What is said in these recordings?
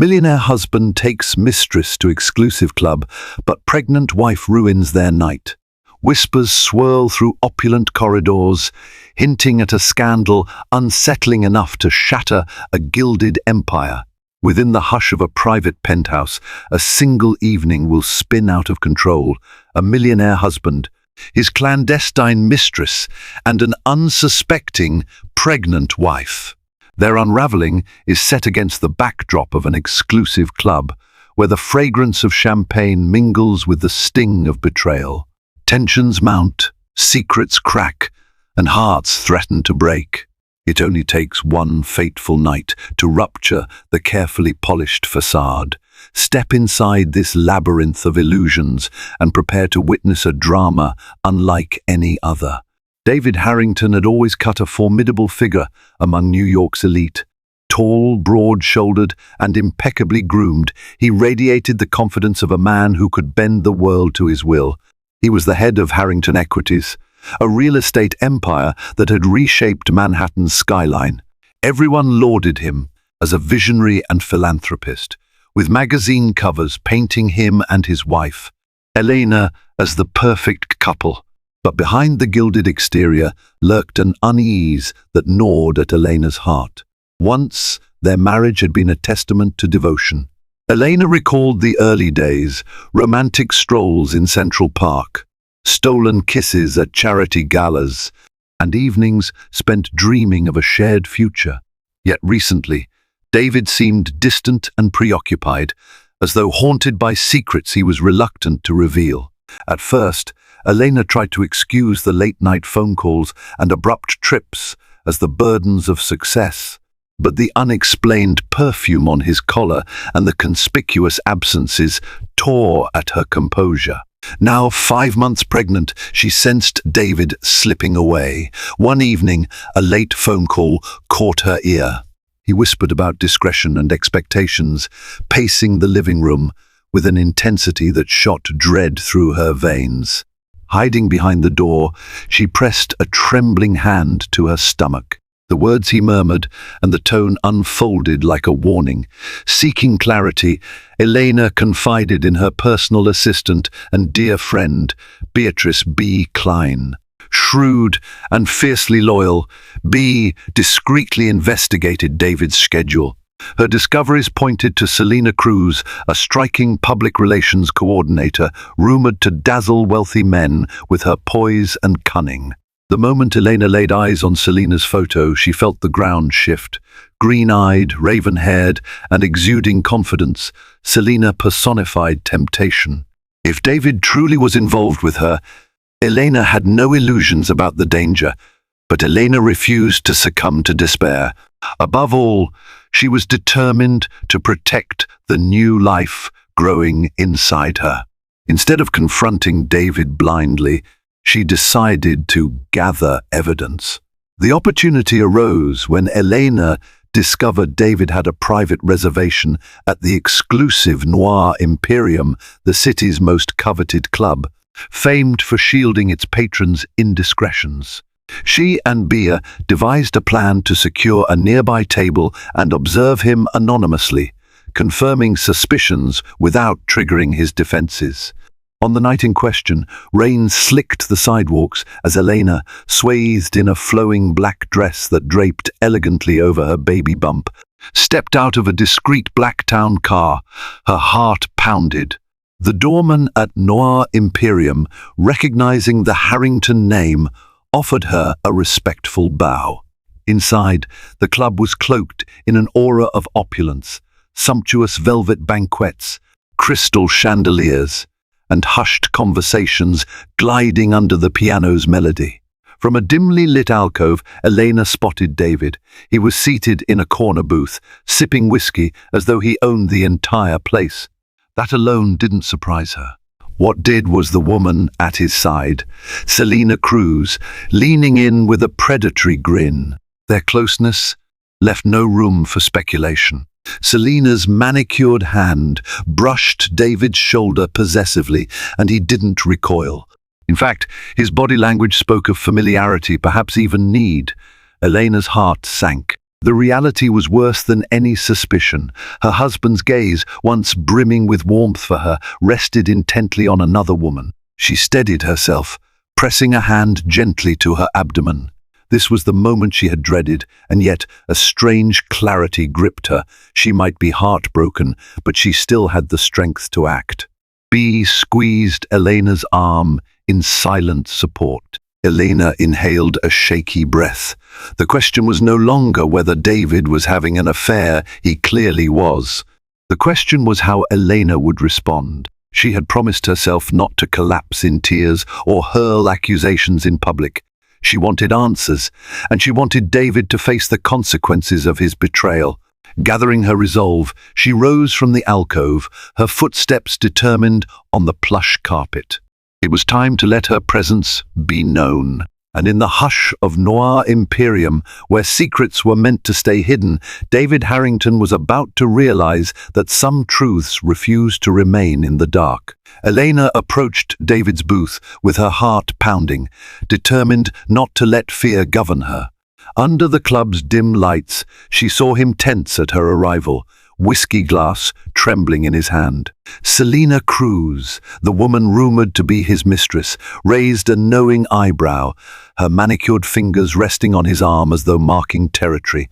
Millionaire husband takes mistress to exclusive club, but pregnant wife ruins their night. Whispers swirl through opulent corridors, hinting at a scandal unsettling enough to shatter a gilded empire. Within the hush of a private penthouse, a single evening will spin out of control. A millionaire husband, his clandestine mistress, and an unsuspecting pregnant wife. Their unraveling is set against the backdrop of an exclusive club, where the fragrance of champagne mingles with the sting of betrayal. Tensions mount, secrets crack, and hearts threaten to break. It only takes one fateful night to rupture the carefully polished facade. Step inside this labyrinth of illusions and prepare to witness a drama unlike any other. David Harrington had always cut a formidable figure among New York's elite. Tall, broad-shouldered, and impeccably groomed, he radiated the confidence of a man who could bend the world to his will. He was the head of Harrington Equities, a real estate empire that had reshaped Manhattan's skyline. Everyone lauded him as a visionary and philanthropist, with magazine covers painting him and his wife, Elena, as the perfect couple. But behind the gilded exterior lurked an unease that gnawed at Elena's heart. Once, their marriage had been a testament to devotion. Elena recalled the early days, romantic strolls in Central Park, stolen kisses at charity galas, and evenings spent dreaming of a shared future. Yet recently, David seemed distant and preoccupied, as though haunted by secrets he was reluctant to reveal. At first, Elena tried to excuse the late-night phone calls and abrupt trips as the burdens of success, but the unexplained perfume on his collar and the conspicuous absences tore at her composure. Now 5 months pregnant, she sensed David slipping away. One evening, a late phone call caught her ear. He whispered about discretion and expectations, pacing the living room with an intensity that shot dread through her veins. Hiding behind the door, she pressed a trembling hand to her stomach. The words he murmured and the tone unfolded like a warning. Seeking clarity, Elena confided in her personal assistant and dear friend, Beatrice B. Klein. Shrewd and fiercely loyal, B. discreetly investigated David's schedule. Her discoveries pointed to Selena Cruz, a striking public relations coordinator, rumored to dazzle wealthy men with her poise and cunning. The moment Elena laid eyes on Selena's photo, she felt the ground shift. Green-eyed, raven-haired, and exuding confidence, Selena personified temptation. If David truly was involved with her, Elena had no illusions about the danger, but Elena refused to succumb to despair. Above all, she was determined to protect the new life growing inside her. Instead of confronting David blindly, she decided to gather evidence. The opportunity arose when Elena discovered David had a private reservation at the exclusive Noir Imperium, the city's most coveted club, famed for shielding its patrons' indiscretions. She and Bia devised a plan to secure a nearby table and observe him anonymously, confirming suspicions without triggering his defenses. On the night in question, rain slicked the sidewalks as Elena, swathed in a flowing black dress that draped elegantly over her baby bump, stepped out of a discreet black town car. Her heart pounded. The doorman at Noir Imperium, recognizing the Harrington name, offered her a respectful bow. Inside, the club was cloaked in an aura of opulence, sumptuous velvet banquets, crystal chandeliers, and hushed conversations gliding under the piano's melody. From a dimly lit alcove, Elena spotted David. He was seated in a corner booth, sipping whiskey as though he owned the entire place. That alone didn't surprise her. What did was the woman at his side, Selena Cruz, leaning in with a predatory grin. Their closeness left no room for speculation. Selena's manicured hand brushed David's shoulder possessively, and he didn't recoil. In fact, his body language spoke of familiarity, perhaps even need. Elena's heart sank. The reality was worse than any suspicion. Her husband's gaze, once brimming with warmth for her, rested intently on another woman. She steadied herself, pressing a hand gently to her abdomen. This was the moment she had dreaded, and yet a strange clarity gripped her. She might be heartbroken, but she still had the strength to act. B squeezed Elena's arm in silent support. Elena inhaled a shaky breath. The question was no longer whether David was having an affair. He clearly was. The question was how Elena would respond. She had promised herself not to collapse in tears or hurl accusations in public. She wanted answers, and she wanted David to face the consequences of his betrayal. Gathering her resolve, she rose from the alcove, her footsteps determined on the plush carpet. It was time to let her presence be known. And in the hush of Noir Imperium, where secrets were meant to stay hidden, David Harrington was about to realize that some truths refused to remain in the dark. Elena approached David's booth with her heart pounding, determined not to let fear govern her. Under the club's dim lights, she saw him tense at her arrival, whiskey glass trembling in his hand. Selina Cruz, the woman rumored to be his mistress, raised a knowing eyebrow, her manicured fingers resting on his arm as though marking territory.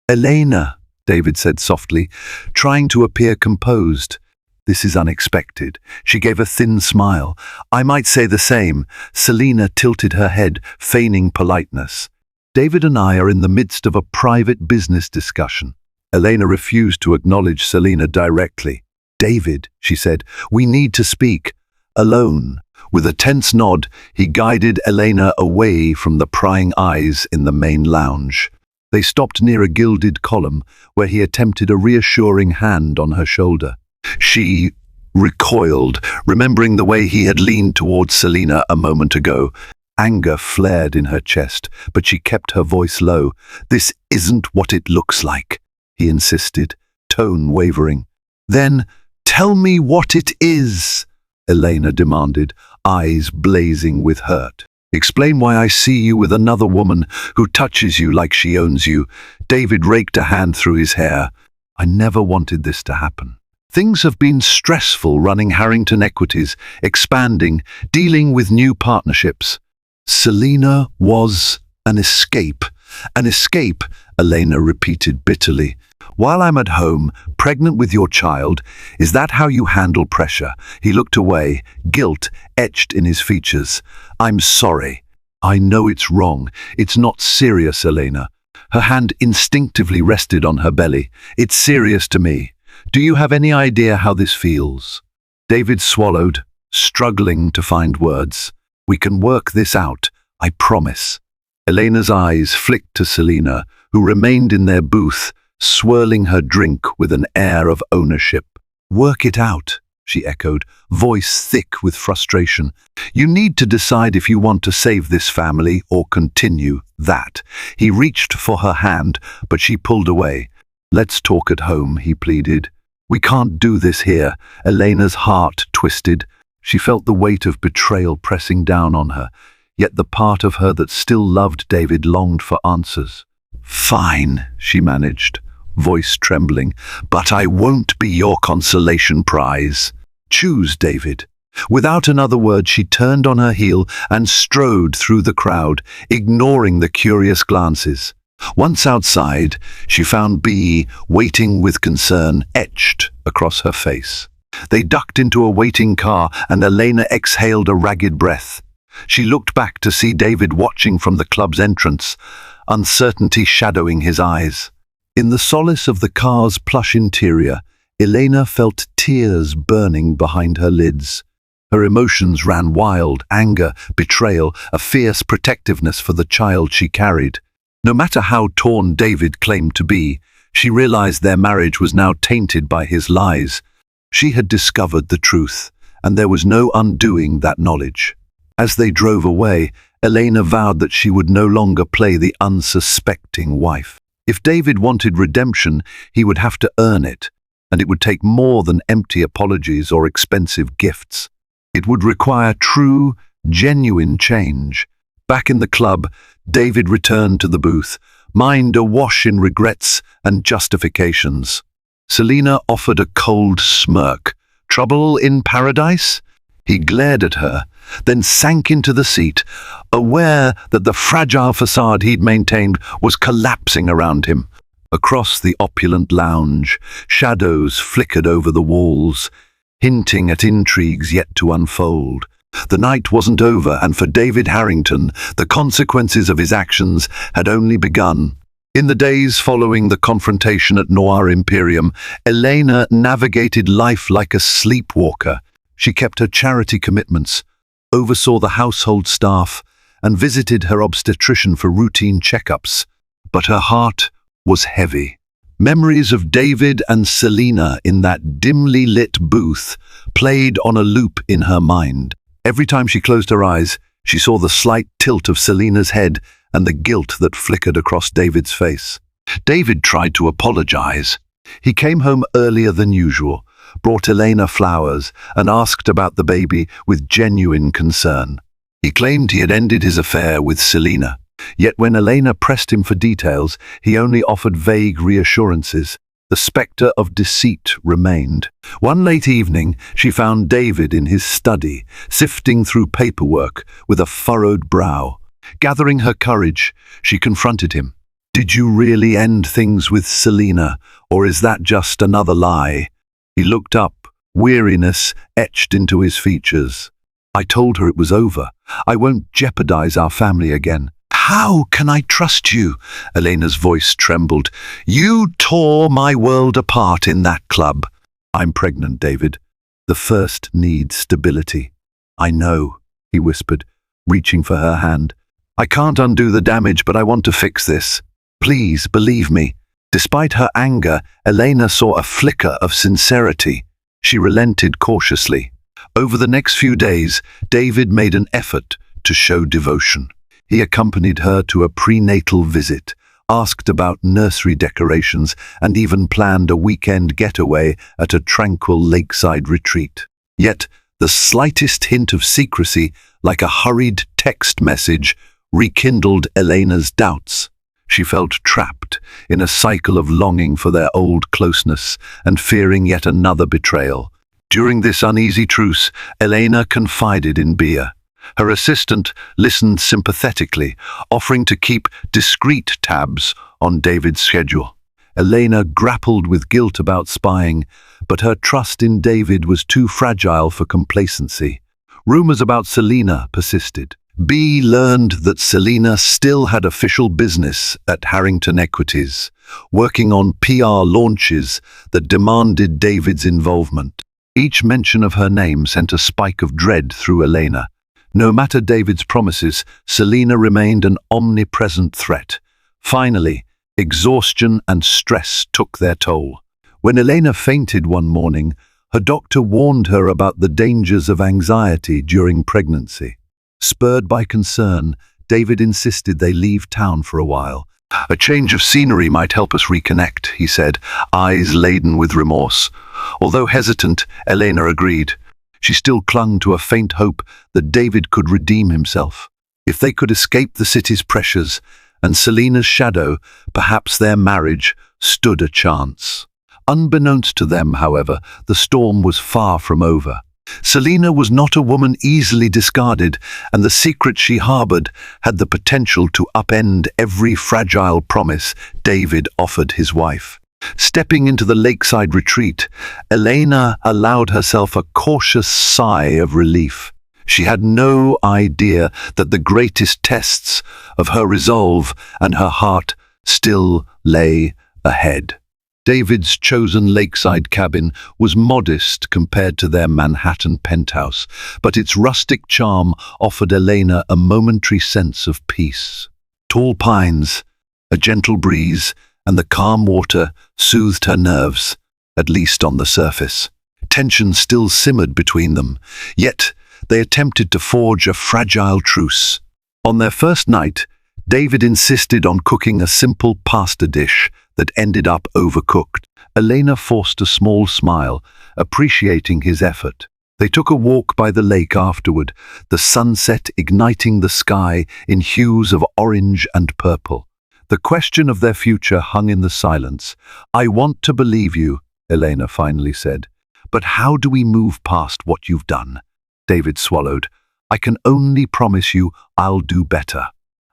"Elena," David said softly, trying to appear composed. "This is unexpected." She gave a thin smile. "I might say the same." Selina tilted her head, feigning politeness. "David and I are in the midst of a private business discussion." Elena refused to acknowledge Selina directly. "David," she said, "we need to speak. Alone." With a tense nod, he guided Elena away from the prying eyes in the main lounge. They stopped near a gilded column, where he attempted a reassuring hand on her shoulder. She recoiled, remembering the way he had leaned towards Selina a moment ago. Anger flared in her chest, but she kept her voice low. "This isn't what it looks like," he insisted, tone wavering. "Then tell me what it is," Elena demanded, eyes blazing with hurt. "Explain why I see you with another woman who touches you like she owns you." David raked a hand through his hair. "I never wanted this to happen. Things have been stressful running Harrington Equities, expanding, dealing with new partnerships." Selina was an escape. "An escape," Elena repeated bitterly. "While I'm at home, pregnant with your child, is that how you handle pressure?" He looked away, guilt etched in his features. "I'm sorry. I know it's wrong. It's not serious, Elena." Her hand instinctively rested on her belly. "It's serious to me. Do you have any idea how this feels?" David swallowed, struggling to find words. "We can work this out, I promise." Elena's eyes flicked to Selina, who remained in their booth, swirling her drink with an air of ownership. "Work it out," she echoed, voice thick with frustration. "You need to decide if you want to save this family or continue that." He reached for her hand, but she pulled away. "Let's talk at home," he pleaded. "We can't do this here." Elena's heart twisted. She felt the weight of betrayal pressing down on her, yet the part of her that still loved David longed for answers. "Fine," she managed, voice trembling, "but I won't be your consolation prize. Choose, David." Without another word, she turned on her heel and strode through the crowd, ignoring the curious glances. Once outside, she found B waiting with concern etched across her face. They ducked into a waiting car, and Elena exhaled a ragged breath. She looked back to see David watching from the club's entrance, uncertainty shadowing his eyes. In the solace of the car's plush interior, Elena felt tears burning behind her lids. Her emotions ran wild: anger, betrayal, a fierce protectiveness for the child she carried. No matter how torn David claimed to be, she realized their marriage was now tainted by his lies. She had discovered the truth, and there was no undoing that knowledge. As they drove away, Elena vowed that she would no longer play the unsuspecting wife. If David wanted redemption, he would have to earn it, and it would take more than empty apologies or expensive gifts. It would require true, genuine change. Back in the club, David returned to the booth, mind awash in regrets and justifications. Selina offered a cold smirk. Trouble in paradise? He glared at her, then sank into the seat, aware that the fragile facade he'd maintained was collapsing around him. Across the opulent lounge, shadows flickered over the walls, hinting at intrigues yet to unfold. The night wasn't over, and for David Harrington, the consequences of his actions had only begun. In the days following the confrontation at Noir Imperium, Elena navigated life like a sleepwalker. She kept her charity commitments, oversaw the household staff, and visited her obstetrician for routine checkups. But her heart was heavy. Memories of David and Selina in that dimly lit booth played on a loop in her mind. Every time she closed her eyes, she saw the slight tilt of Selina's head and the guilt that flickered across David's face. David tried to apologize. He came home earlier than usual, brought Elena flowers, and asked about the baby with genuine concern. He claimed he had ended his affair with Selina. Yet when Elena pressed him for details, he only offered vague reassurances. The spectre of deceit remained. One late evening, she found David in his study, sifting through paperwork with a furrowed brow. Gathering her courage, she confronted him. "Did you really end things with Selina, or is that just another lie?" He looked up, weariness etched into his features. "I told her it was over. I won't jeopardize our family again." "How can I trust you?" Elena's voice trembled. "You tore my world apart in that club." "I'm pregnant, David. The first needs stability." "I know," he whispered, reaching for her hand. "I can't undo the damage, but I want to fix this. Please believe me." Despite her anger, Elena saw a flicker of sincerity. She relented cautiously. Over the next few days, David made an effort to show devotion. He accompanied her to a prenatal visit, asked about nursery decorations, and even planned a weekend getaway at a tranquil lakeside retreat. Yet, the slightest hint of secrecy, like a hurried text message, rekindled Elena's doubts. She felt trapped in a cycle of longing for their old closeness and fearing yet another betrayal. During this uneasy truce, Elena confided in Bia. Her assistant listened sympathetically, offering to keep discreet tabs on David's schedule. Elena grappled with guilt about spying, but her trust in David was too fragile for complacency. Rumors about Selina persisted. B learned that Selina still had official business at Harrington Equities, working on PR launches that demanded David's involvement. Each mention of her name sent a spike of dread through Elena. No matter David's promises, Selina remained an omnipresent threat. Finally, exhaustion and stress took their toll. When Elena fainted one morning, her doctor warned her about the dangers of anxiety during pregnancy. Spurred by concern, David insisted they leave town for a while. "A change of scenery might help us reconnect," he said, eyes laden with remorse. Although hesitant, Elena agreed. She still clung to a faint hope that David could redeem himself. If they could escape the city's pressures and Selina's shadow, perhaps their marriage stood a chance. Unbeknownst to them, however, the storm was far from over. Selina was not a woman easily discarded, and the secret she harbored had the potential to upend every fragile promise David offered his wife. Stepping into the lakeside retreat, Elena allowed herself a cautious sigh of relief. She had no idea that the greatest tests of her resolve and her heart still lay ahead. David's chosen lakeside cabin was modest compared to their Manhattan penthouse, but its rustic charm offered Elena a momentary sense of peace. Tall pines, a gentle breeze, and the calm water soothed her nerves, at least on the surface. Tension still simmered between them, yet they attempted to forge a fragile truce. On their first night, David insisted on cooking a simple pasta dish that ended up overcooked. Elena forced a small smile, appreciating his effort. They took a walk by the lake afterward, the sunset igniting the sky in hues of orange and purple. The question of their future hung in the silence. "I want to believe you," Elena finally said. "But how do we move past what you've done?" David swallowed. "I can only promise you I'll do better.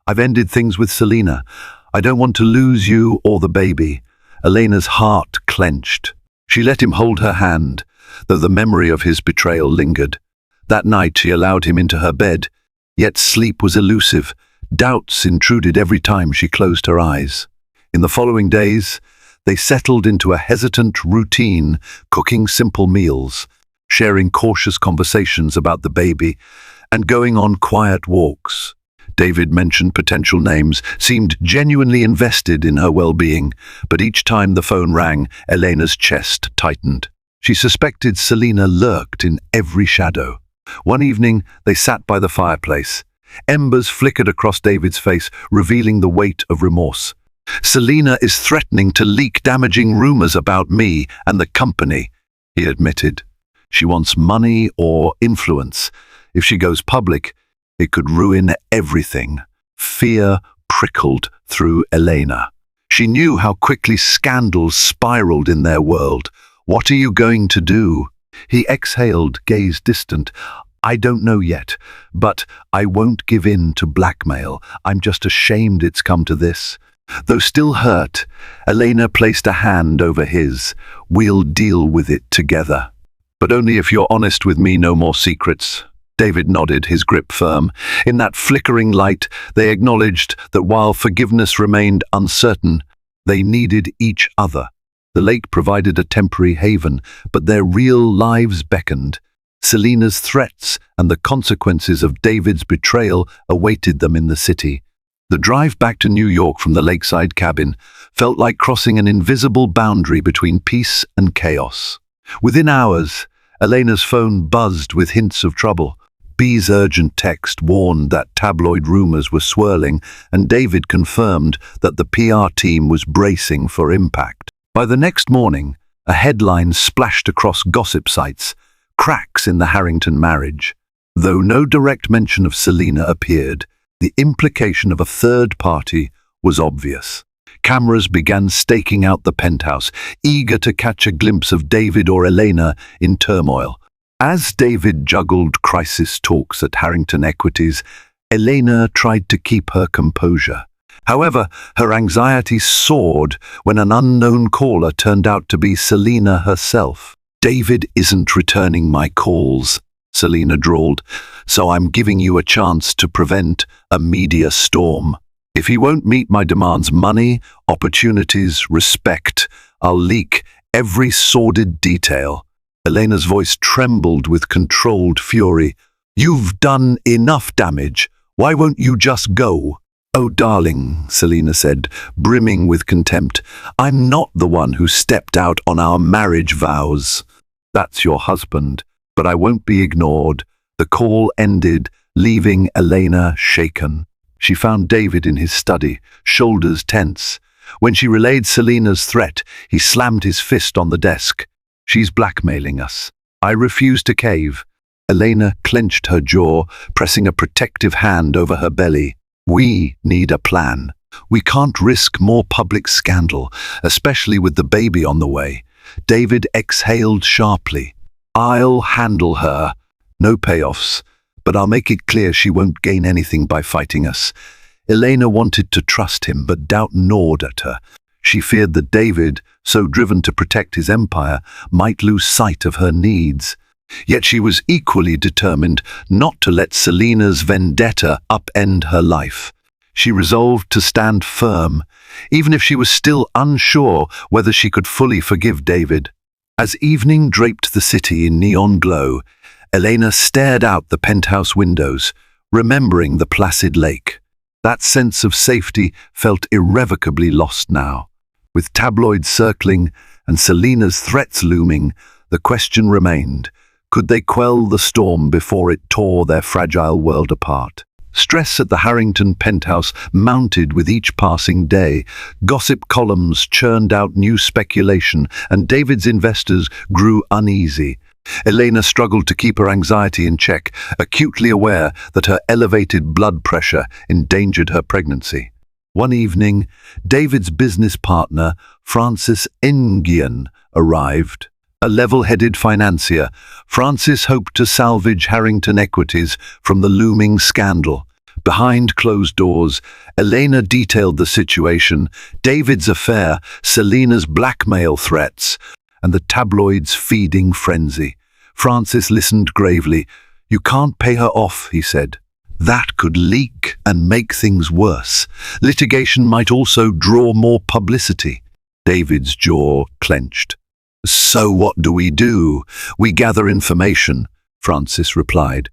I've ended things with Selena. I don't want to lose you or the baby." Elena's heart clenched. She let him hold her hand, though the memory of his betrayal lingered. That night she allowed him into her bed, yet sleep was elusive. Doubts intruded every time she closed her eyes. In the following days, they settled into a hesitant routine, cooking simple meals, sharing cautious conversations about the baby, and going on quiet walks. David mentioned potential names, seemed genuinely invested in her well-being, but each time the phone rang, Elena's chest tightened. She suspected Selena lurked in every shadow. One evening, they sat by the fireplace. Embers flickered across David's face, revealing the weight of remorse. "Selena is threatening to leak damaging rumors about me and the company," he admitted. "She wants money or influence. If she goes public, it could ruin everything." Fear prickled through Elena. She knew how quickly scandals spiraled in their world. "What are you going to do?" He exhaled, gaze distant. "I don't know yet, but I won't give in to blackmail. I'm just ashamed it's come to this." Though still hurt, Elena placed a hand over his. "We'll deal with it together. But only if you're honest with me, no more secrets." David nodded, his grip firm. In that flickering light, they acknowledged that while forgiveness remained uncertain, they needed each other. The lake provided a temporary haven, but their real lives beckoned. Selena's threats and the consequences of David's betrayal awaited them in the city. The drive back to New York from the lakeside cabin felt like crossing an invisible boundary between peace and chaos. Within hours, Elena's phone buzzed with hints of trouble. B's urgent text warned that tabloid rumors were swirling, and David confirmed that the PR team was bracing for impact. By the next morning, a headline splashed across gossip sites: "Cracks in the Harrington marriage." Though no direct mention of Selena appeared, the implication of a third party was obvious. Cameras began staking out the penthouse, eager to catch a glimpse of David or Elena in turmoil. As David juggled crisis talks at Harrington Equities, Elena tried to keep her composure. However, her anxiety soared when an unknown caller turned out to be Selena herself. "David isn't returning my calls," Selena drawled, "so I'm giving you a chance to prevent a media storm. If he won't meet my demands, money, opportunities, respect, I'll leak every sordid detail." Elena's voice trembled with controlled fury. "You've done enough damage. Why won't you just go?" "Oh, darling," Selena said, brimming with contempt, "I'm not the one who stepped out on our marriage vows. That's your husband, but I won't be ignored." The call ended, leaving Elena shaken. She found David in his study, shoulders tense. When she relayed Selena's threat, he slammed his fist on the desk. "She's blackmailing us. I refuse to cave." Elena clenched her jaw, pressing a protective hand over her belly. "We need a plan. We can't risk more public scandal, especially with the baby on the way." David exhaled sharply. "I'll handle her. No payoffs, but I'll make it clear she won't gain anything by fighting us." Elena wanted to trust him, but doubt gnawed at her. She feared that David, so driven to protect his empire, might lose sight of her needs. Yet she was equally determined not to let Selena's vendetta upend her life. She resolved to stand firm, even if she was still unsure whether she could fully forgive David. As evening draped the city in neon glow, Elena stared out the penthouse windows, remembering the placid lake. That sense of safety felt irrevocably lost now. With tabloids circling and Selena's threats looming, the question remained: could they quell the storm before it tore their fragile world apart? Stress at the Harrington penthouse mounted with each passing day. Gossip columns churned out new speculation, and David's investors grew uneasy. Elena struggled to keep her anxiety in check, acutely aware that her elevated blood pressure endangered her pregnancy. One evening, David's business partner, Francis Nguyen, arrived. A level-headed financier, Francis hoped to salvage Harrington equities from the looming scandal. Behind closed doors, Elena detailed the situation, David's affair, Selina's blackmail threats, and the tabloids' feeding frenzy. Francis listened gravely. "You can't pay her off," he said. "That could leak and make things worse. Litigation might also draw more publicity." David's jaw clenched. "So what do? We gather information," Francis replied.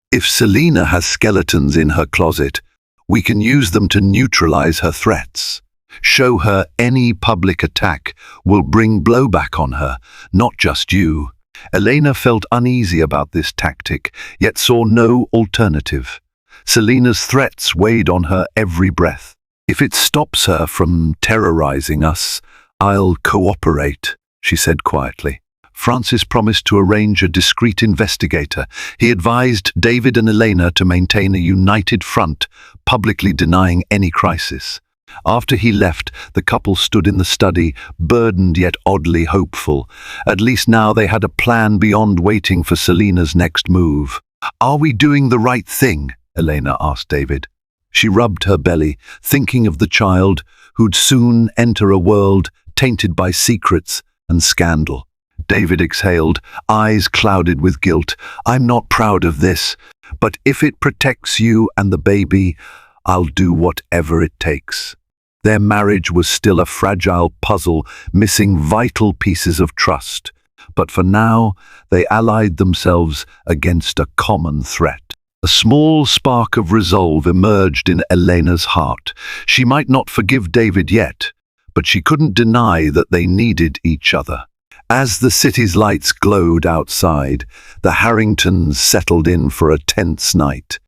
"If Selina has skeletons in her closet, we can use them to neutralize her threats. Show her any public attack will bring blowback on her, not just you." Elena felt uneasy about this tactic, yet saw no alternative. Selina's threats weighed on her every breath. "If it stops her from terrorizing us, I'll cooperate," she said quietly. Francis promised to arrange a discreet investigator. He advised David and Elena to maintain a united front, publicly denying any crisis. After he left, the couple stood in the study, burdened yet oddly hopeful. At least now they had a plan beyond waiting for Selina's next move. "Are we doing the right thing?" Elena asked David. She rubbed her belly, thinking of the child who'd soon enter a world tainted by secrets and scandal. David exhaled, eyes clouded with guilt. "I'm not proud of this, but if it protects you and the baby, I'll do whatever it takes." Their marriage was still a fragile puzzle, missing vital pieces of trust. But for now, they allied themselves against a common threat. A small spark of resolve emerged in Elena's heart. She might not forgive David yet, but she couldn't deny that they needed each other. As the city's lights glowed outside, the Harringtons settled in for a tense night,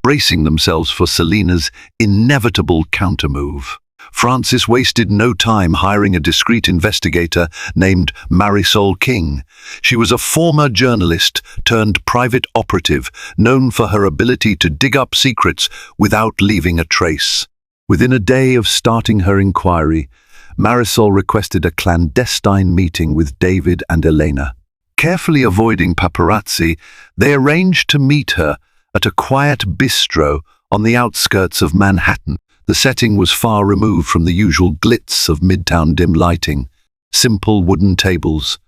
bracing themselves for Selina's inevitable countermove. Francis wasted no time hiring a discreet investigator named Marisol King. She was a former journalist turned private operative, known for her ability to dig up secrets without leaving a trace. Within a day of starting her inquiry, Marisol requested a clandestine meeting with David and Elena. Carefully avoiding paparazzi, they arranged to meet her at a quiet bistro on the outskirts of Manhattan. The setting was far removed from the usual glitz of midtown dim lighting. Simple wooden tables,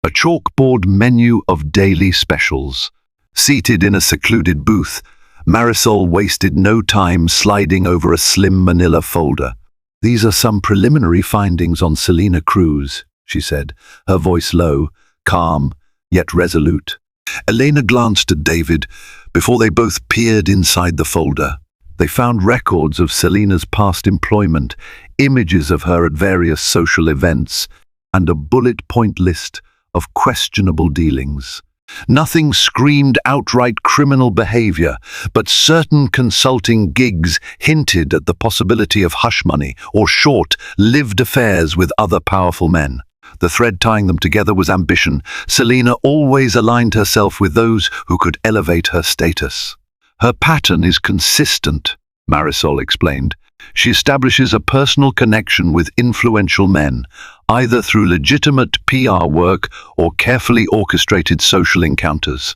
a chalkboard menu of daily specials. Seated in a secluded booth, Marisol wasted no time sliding over a slim manila folder. "These are some preliminary findings on Selina Cruz," she said, her voice low, calm, yet resolute. Elena glanced at David before they both peered inside the folder. They found records of Selina's past employment, images of her at various social events, and a bullet-point list of questionable dealings. Nothing screamed outright criminal behavior, but certain consulting gigs hinted at the possibility of hush money or short-lived affairs with other powerful men. The thread tying them together was ambition. Selina always aligned herself with those who could elevate her status. "Her pattern is consistent," Marisol explained. "She establishes a personal connection with influential men, either through legitimate PR work or carefully orchestrated social encounters.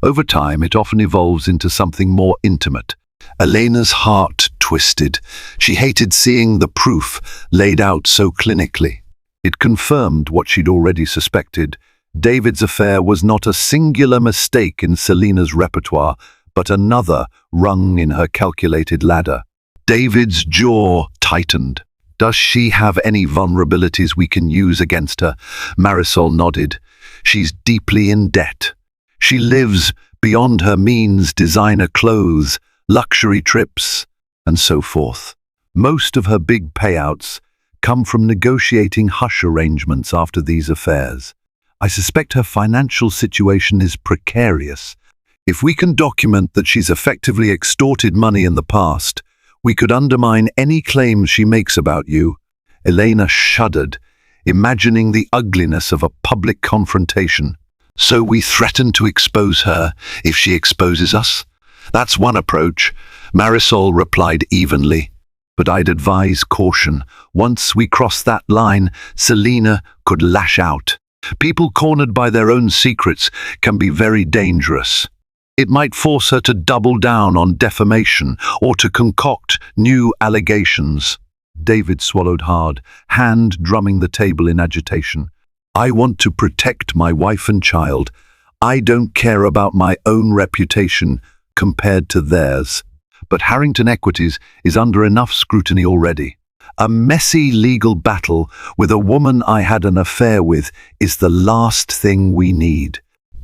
Over time, it often evolves into something more intimate." Elena's heart twisted. She hated seeing the proof laid out so clinically. It confirmed what she'd already suspected. David's affair was not a singular mistake in Selina's repertoire, but another rung in her calculated ladder. David's jaw tightened. "Does she have any vulnerabilities we can use against her?" Marisol nodded. "She's deeply in debt. She lives beyond her means, designer clothes, luxury trips, and so forth. Most of her big payouts come from negotiating hush arrangements after these affairs. I suspect her financial situation is precarious. If we can document that she's effectively extorted money in the past, we could undermine any claims she makes about you." Elena shuddered, imagining the ugliness of a public confrontation. "So we threaten to expose her if she exposes us?" "That's one approach," Marisol replied evenly. But I'd advise caution. Once we cross that line, Selena could lash out. People cornered by their own secrets can be very dangerous. It might force her to double down on defamation or to concoct new allegations. David swallowed hard, hand drumming the table in agitation. I want to protect my wife and child. I don't care about my own reputation compared to theirs. But Harrington Equities is under enough scrutiny already. A messy legal battle with a woman I had an affair with is the last thing we need.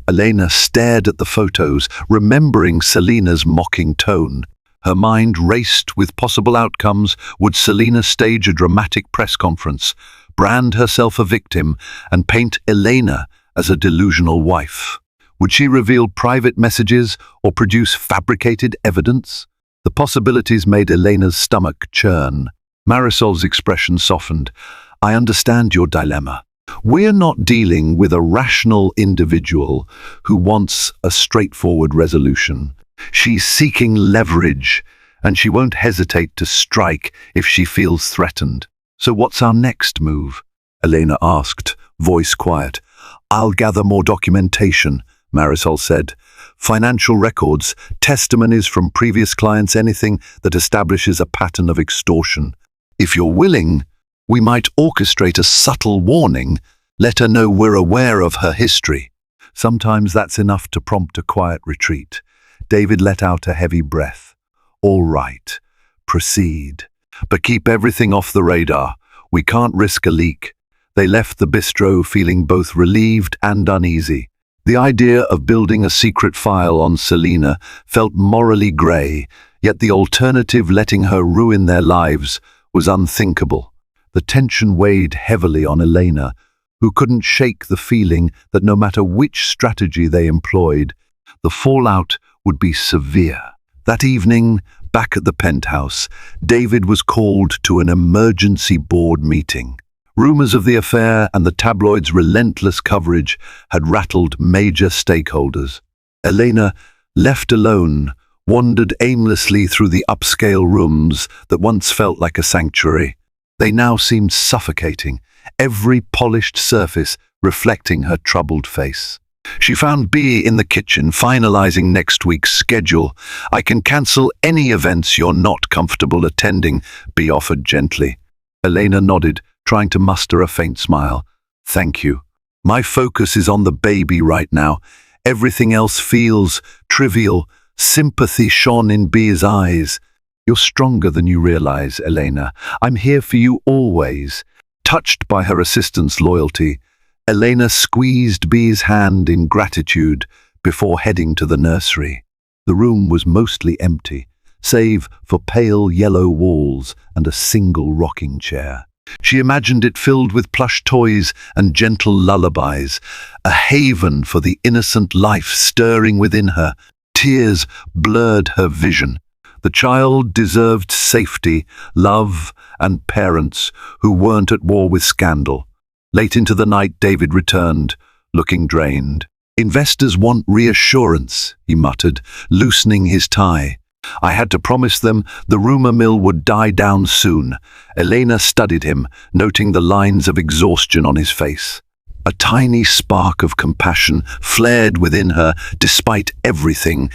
Elena stared at the photos, remembering Selena's mocking tone. Her mind raced with possible outcomes. Would Selena stage a dramatic press conference, brand herself a victim, and paint Elena as a delusional wife? Would she reveal private messages or produce fabricated evidence? The possibilities made Elena's stomach churn. Marisol's expression softened. I understand your dilemma. We're not dealing with a rational individual who wants a straightforward resolution. She's seeking leverage, and she won't hesitate to strike if she feels threatened. So what's our next move? Elena asked, voice quiet. I'll gather more documentation, Marisol said. Financial records, testimonies from previous clients, anything that establishes a pattern of extortion. If you're willing, we might orchestrate a subtle warning, let her know we're aware of her history. Sometimes that's enough to prompt a quiet retreat. David let out a heavy breath. All right, proceed. But keep everything off the radar. We can't risk a leak. They left the bistro feeling both relieved and uneasy. The idea of building a secret file on Selena felt morally grey, yet the alternative, letting her ruin their lives, was unthinkable. The tension weighed heavily on Elena, who couldn't shake the feeling that no matter which strategy they employed, the fallout would be severe. That evening, back at the penthouse, David was called to an emergency board meeting. Rumors of the affair and the tabloids' relentless coverage had rattled major stakeholders. Elena, left alone, wandered aimlessly through the upscale rooms that once felt like a sanctuary. They now seemed suffocating, every polished surface reflecting her troubled face. She found B in the kitchen, finalizing next week's schedule. I can cancel any events you're not comfortable attending, B offered gently. Elena nodded, trying to muster a faint smile. Thank you. My focus is on the baby right now. Everything else feels trivial. Sympathy shone in B's eyes. You're stronger than you realize, Elena. I'm here for you always. Touched by her assistant's loyalty, Elena squeezed B's hand in gratitude before heading to the nursery. The room was mostly empty, save for pale yellow walls and a single rocking chair. She imagined it filled with plush toys and gentle lullabies, a haven for the innocent life stirring within her. Tears blurred her vision. The child deserved safety, love, and parents who weren't at war with scandal. Late into the night, David returned, looking drained. Investors want reassurance, he muttered, loosening his tie. I had to promise them the rumor mill would die down soon. Elena studied him, noting the lines of exhaustion on his face. A tiny spark of compassion flared within her despite everything.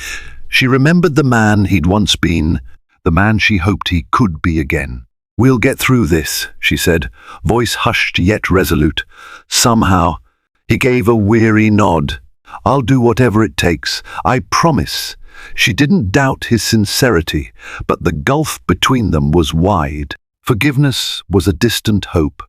She remembered the man he'd once been, the man she hoped he could be again. We'll get through this, she said, voice hushed yet resolute. Somehow, he gave a weary nod. I'll do whatever it takes, I promise. She didn't doubt his sincerity, but the gulf between them was wide. Forgiveness was a distant hope,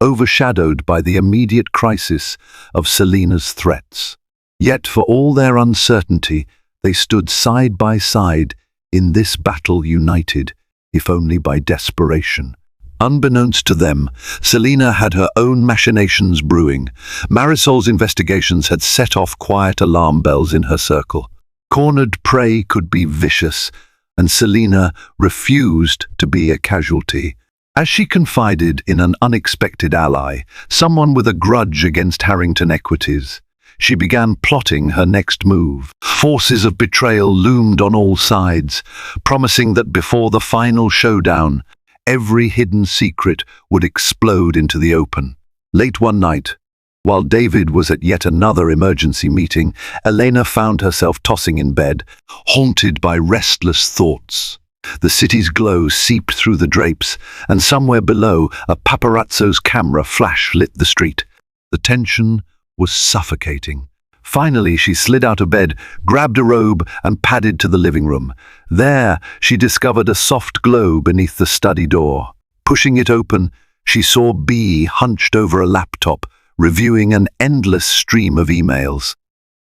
overshadowed by the immediate crisis of Selena's threats. Yet for all their uncertainty, they stood side by side in this battle united, if only by desperation. Unbeknownst to them, Selena had her own machinations brewing. Marisol's investigations had set off quiet alarm bells in her circle. Cornered prey could be vicious, and Selena refused to be a casualty. As she confided in an unexpected ally, someone with a grudge against Harrington Equities, she began plotting her next move. Forces of betrayal loomed on all sides, promising that before the final showdown, every hidden secret would explode into the open. Late one night, while David was at yet another emergency meeting, Elena found herself tossing in bed, haunted by restless thoughts. The city's glow seeped through the drapes, and somewhere below, a paparazzo's camera flash lit the street. The tension was suffocating. Finally, she slid out of bed, grabbed a robe, and padded to the living room. There, she discovered a soft glow beneath the study door. Pushing it open, she saw B hunched over a laptop, reviewing an endless stream of emails.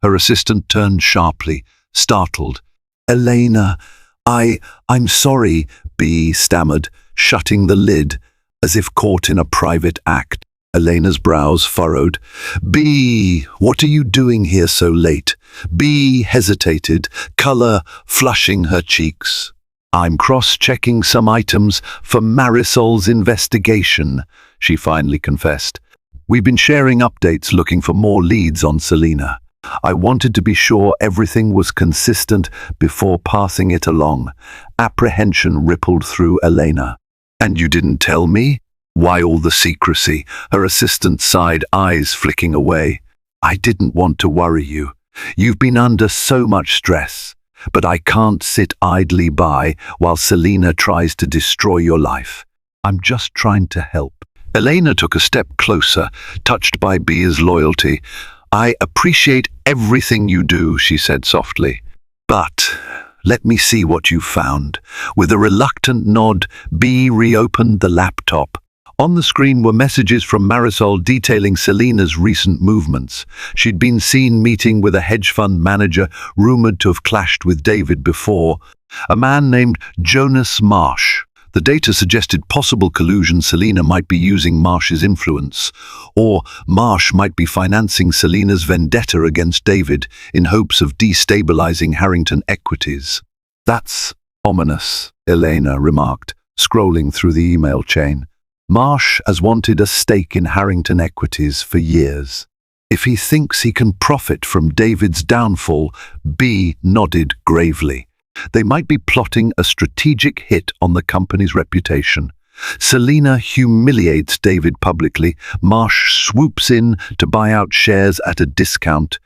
Her assistant turned sharply, startled. "Elena, I'm sorry," B stammered, shutting the lid, as if caught in a private act. Elena's brows furrowed. "B, what are you doing here so late?" B hesitated, color flushing her cheeks. "I'm cross-checking some items for Marisol's investigation," she finally confessed. "We've been sharing updates looking for more leads on Selena. I wanted to be sure everything was consistent before passing it along." Apprehension rippled through Elena. "And you didn't tell me? Why all the secrecy?" Her assistant sighed, eyes flicking away. "I didn't want to worry you. You've been under so much stress. But I can't sit idly by while Selena tries to destroy your life. I'm just trying to help." Elena took a step closer, touched by B's loyalty. "I appreciate everything you do," she said softly. "But let me see what you found." With a reluctant nod, B reopened the laptop. On the screen were messages from Marisol detailing Selena's recent movements. She'd been seen meeting with a hedge fund manager rumored to have clashed with David before, a man named Jonas Marsh. The data suggested possible collusion. Selena might be using Marsh's influence, or Marsh might be financing Selena's vendetta against David in hopes of destabilizing Harrington equities. "That's ominous," Elena remarked, scrolling through the email chain. "Marsh has wanted a stake in Harrington equities for years. If he thinks he can profit from David's downfall," B nodded gravely, "they might be plotting a strategic hit on the company's reputation. Selena humiliates David publicly. Marsh swoops in to buy out shares at a discount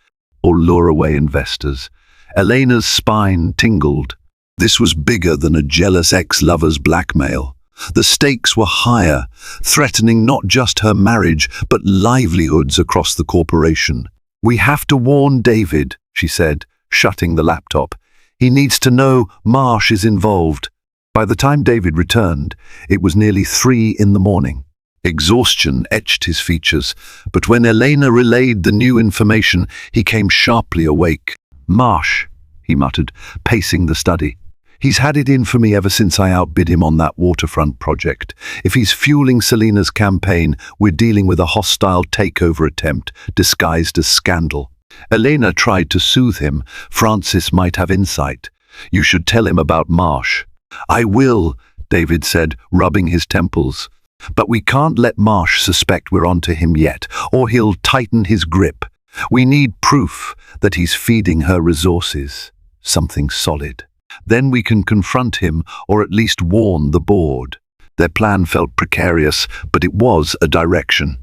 or lure away investors." Elena's spine tingled. This was bigger than a jealous ex-lover's blackmail. The stakes were higher, threatening not just her marriage, but livelihoods across the corporation. "We have to warn David," she said, shutting the laptop. "He needs to know Marsh is involved." By the time David returned, it was nearly 3 in the morning. Exhaustion etched his features, but when Elena relayed the new information, he came sharply awake. "Marsh," he muttered, pacing the study. "He's had it in for me ever since I outbid him on that waterfront project. If he's fueling Selena's campaign, we're dealing with a hostile takeover attempt disguised as scandal." Elena tried to soothe him. "Francis might have insight. You should tell him about Marsh." "I will," David said, rubbing his temples. "But we can't let Marsh suspect we're onto him yet, or he'll tighten his grip. We need proof that he's feeding her resources. Something solid. Then we can confront him, or at least warn the board." Their plan felt precarious, but it was a direction.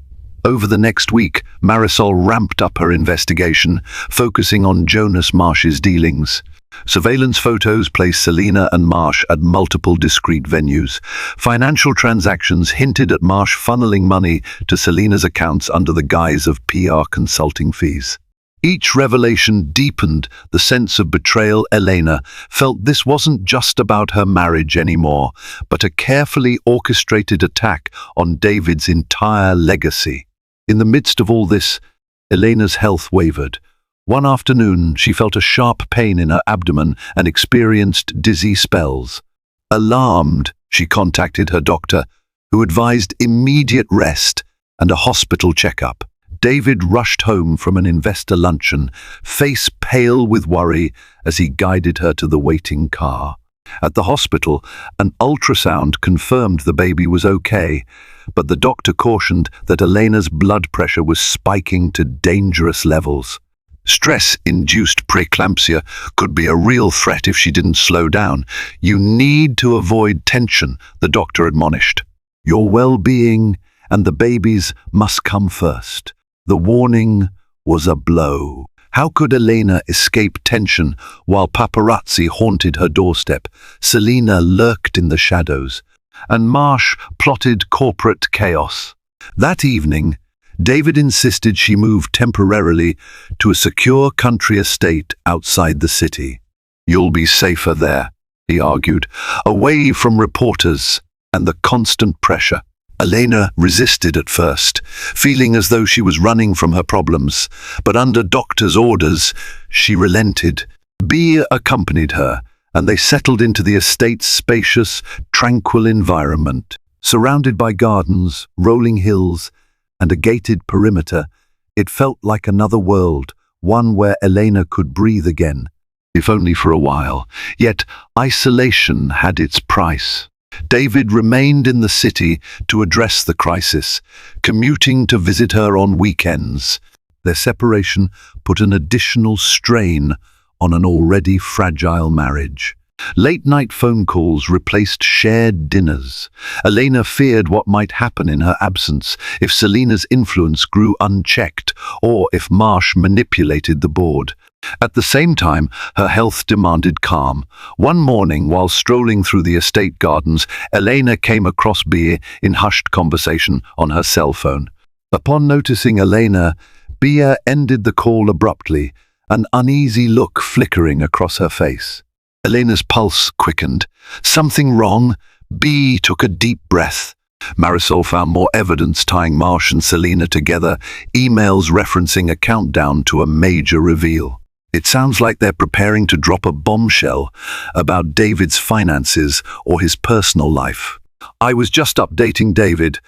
Over the next week, Marisol ramped up her investigation, focusing on Jonas Marsh's dealings. Surveillance photos placed Selena and Marsh at multiple discrete venues. Financial transactions hinted at Marsh funneling money to Selena's accounts under the guise of PR consulting fees. Each revelation deepened the sense of betrayal. Elena felt this wasn't just about her marriage anymore, but a carefully orchestrated attack on David's entire legacy. In the midst of all this, Elena's health wavered. One afternoon, she felt a sharp pain in her abdomen and experienced dizzy spells. Alarmed, she contacted her doctor, who advised immediate rest and a hospital checkup. David rushed home from an investor luncheon, face pale with worry as he guided her to the waiting car. At the hospital, an ultrasound confirmed the baby was okay, but the doctor cautioned that Elena's blood pressure was spiking to dangerous levels. Stress-induced Preeclampsia could be a real threat if she didn't slow down. You need to avoid tension, the doctor admonished. Your well-being and the baby's must come first. The warning was a blow. How could Elena escape tension while paparazzi haunted her doorstep? Selena lurked in the shadows, and Marsh plotted corporate chaos. That evening, David insisted she move temporarily to a secure country estate outside the city. You'll be safer there, he argued, away from reporters and the constant pressure. Elena resisted at first, feeling as though she was running from her problems, but under doctor's orders, she relented. Bea accompanied her, and they settled into the estate's spacious, tranquil environment. Surrounded by gardens, rolling hills, and a gated perimeter, it felt like another world, one where Elena could breathe again, if only for a while. Yet isolation had its price. David remained in the city to address the crisis, commuting to visit her on weekends. Their separation put an additional strain on an already fragile marriage. Late-night phone calls replaced shared dinners. Elena feared what might happen in her absence if Selena's influence grew unchecked or if Marsh manipulated the board. At the same time, her health demanded calm. One morning, while strolling through the estate gardens, Elena came across Bea in hushed conversation on her cell phone. Upon noticing Elena, Bea ended the call abruptly, an uneasy look flickering across her face. Elena's pulse quickened. Something wrong? Bea took a deep breath. Marisol found more evidence tying Marsh and Selena together, emails referencing a countdown to a major reveal. It sounds like they're preparing to drop a bombshell about David's finances or his personal life. I was just updating David.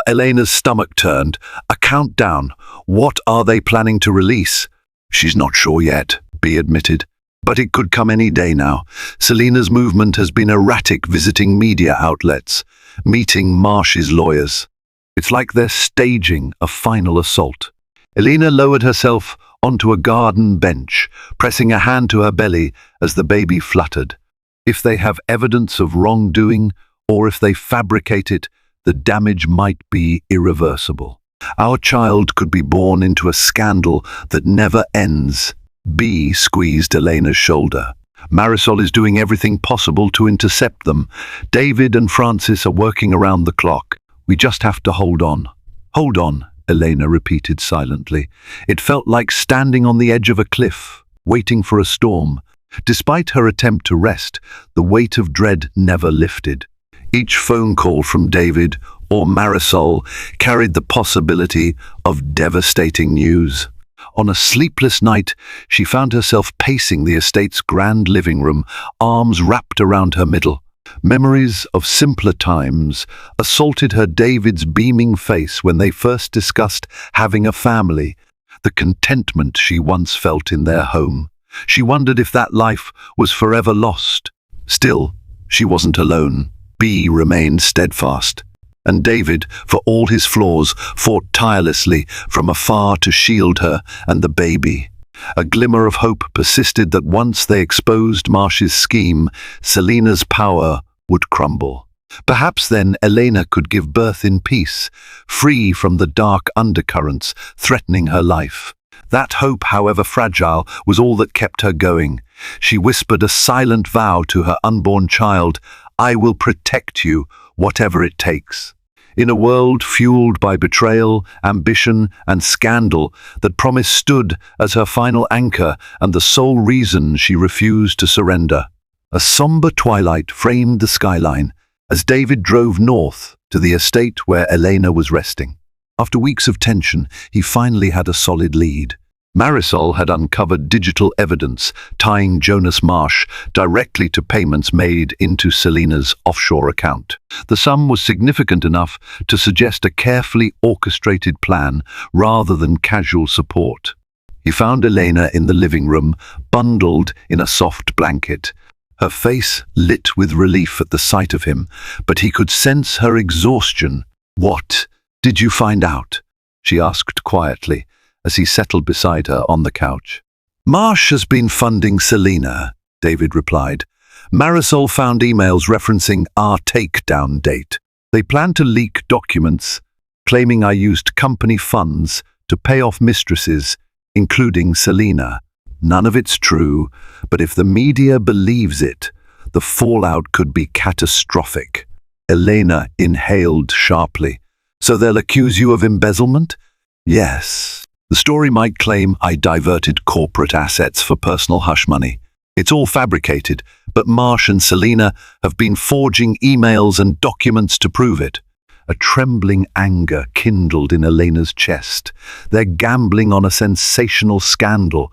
Elena's stomach turned. A countdown. What are they planning to release? She's not sure yet, Bea admitted. But it could come any day now. Selena's movement has been erratic, visiting media outlets, meeting Marsh's lawyers. It's like they're staging a final assault. Elena lowered herself onto a garden bench, pressing a hand to her belly as the baby fluttered. If they have evidence of wrongdoing, or if they fabricate it, the damage might be irreversible. Our child could be born into a scandal that never ends. Bea squeezed Elena's shoulder. Marisol is doing everything possible to intercept them. David and Francis are working around the clock. We just have to hold on. Hold on, Elena repeated silently. It felt like standing on the edge of a cliff, waiting for a storm. Despite her attempt to rest, the weight of dread never lifted. Each phone call from David or Marisol carried the possibility of devastating news. On a sleepless night, she found herself pacing the estate's grand living room, arms wrapped around her middle. Memories of simpler times assaulted her David's beaming face when they first discussed having a family, the contentment she once felt in their home. She wondered if that life was forever lost. Still, she wasn't alone. Bea remained steadfast. And David, for all his flaws, fought tirelessly from afar to shield her and the baby. A glimmer of hope persisted that once they exposed Marsh's scheme, Selena's power would crumble. Perhaps then Elena could give birth in peace, free from the dark undercurrents threatening her life. That hope, however fragile, was all that kept her going. She whispered a silent vow to her unborn child, "I will protect you, whatever it takes." In a world fueled by betrayal, ambition, and scandal, that promise stood as her final anchor and the sole reason she refused to surrender. A somber twilight framed the skyline as David drove north to the estate where Elena was resting. After weeks of tension, he finally had a solid lead. Marisol had uncovered digital evidence tying Jonas Marsh directly to payments made into Selena's offshore account. The sum was significant enough to suggest a carefully orchestrated plan rather than casual support. He found Elena in the living room, bundled in a soft blanket. Her face lit with relief at the sight of him, but he could sense her exhaustion. "What did you find out?" she asked quietly, as he settled beside her on the couch. Marsh has been funding Selena, David replied. Marisol found emails referencing our takedown date. They plan to leak documents, claiming I used company funds to pay off mistresses, including Selena. None of it's true, but if the media believes it, the fallout could be catastrophic. Elena inhaled sharply. So they'll accuse you of embezzlement? Yes. The story might claim I diverted corporate assets for personal hush money. It's all fabricated, but Marsh and Selena have been forging emails and documents to prove it. A trembling anger kindled in Elena's chest. They're gambling on a sensational scandal.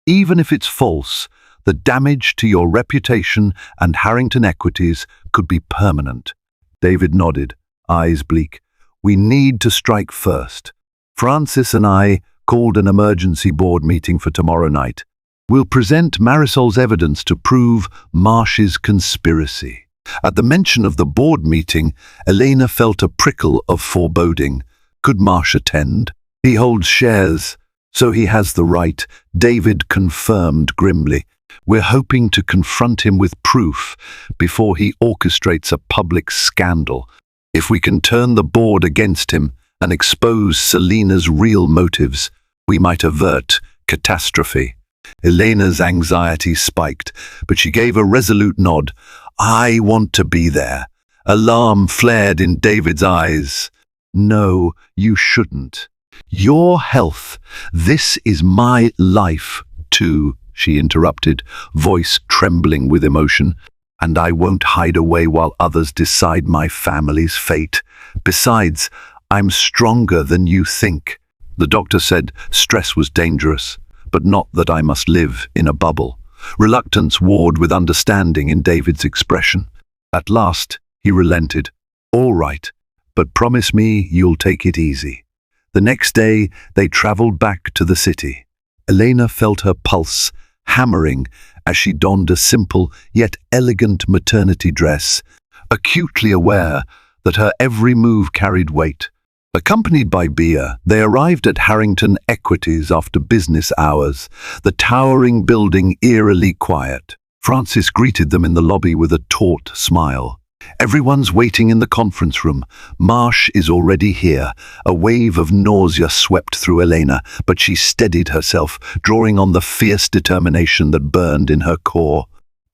Even if it's false, the damage to your reputation and Harrington equities could be permanent. David nodded, eyes bleak. We need to strike first. Francis and I called an emergency board meeting for tomorrow night. We'll present Marisol's evidence to prove Marsh's conspiracy. At the mention of the board meeting, Elena felt a prickle of foreboding. Could Marsh attend? He holds shares, so he has the right, David confirmed grimly. We're hoping to confront him with proof before he orchestrates a public scandal. If we can turn the board against him and expose Selena's real motives, we might avert catastrophe. Elena's anxiety spiked, but she gave a resolute nod. I want to be there. Alarm flared in David's eyes. No, you shouldn't. Your health. This is my life, too, she interrupted, voice trembling with emotion. And I won't hide away while others decide my family's fate. Besides, I'm stronger than you think. The doctor said stress was dangerous, but not that I must live in a bubble. Reluctance warred with understanding in David's expression. At last, he relented. All right, but promise me you'll take it easy. The next day, they traveled back to the city. Elena felt her pulse hammering as she donned a simple yet elegant maternity dress, acutely aware that her every move carried weight. Accompanied by Bea, they arrived at Harrington Equities after business hours, the towering building eerily quiet. Francis greeted them in the lobby with a taut smile. Everyone's waiting in the conference room. Marsh is already here. A wave of nausea swept through Elena, but she steadied herself, drawing on the fierce determination that burned in her core.